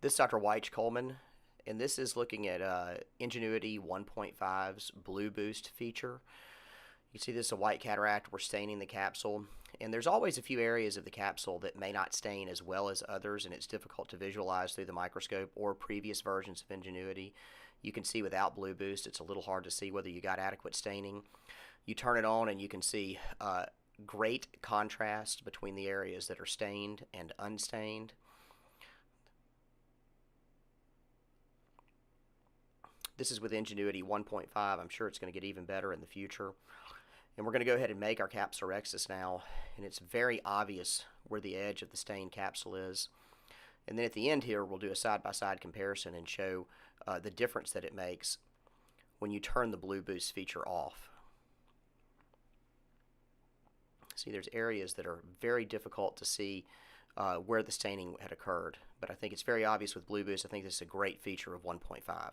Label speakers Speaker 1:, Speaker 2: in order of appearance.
Speaker 1: This is Dr. Weich Coleman, and this is looking at Ngenuity 1.5's Blue Boost feature. You see this is a white cataract. We're staining the capsule, and there's always a few areas of the capsule that may not stain as well as others, and it's difficult to visualize through the microscope or previous versions of Ngenuity. You can see without Blue Boost, it's a little hard to see whether you got adequate staining. You turn it on and you can see great contrast between the areas that are stained and unstained. This is with Ngenuity 1.5. I'm sure it's going to get even better in the future. And we're going to go ahead and make our Capsulorhexis now. And it's very obvious where the edge of the stained capsule is. And then at the end here, we'll do a side-by-side comparison and show the difference that it makes when you turn the Blue Boost feature off. See, there's areas that are very difficult to see where the staining had occurred. But I think it's very obvious with Blue Boost. I think this is a great feature of 1.5.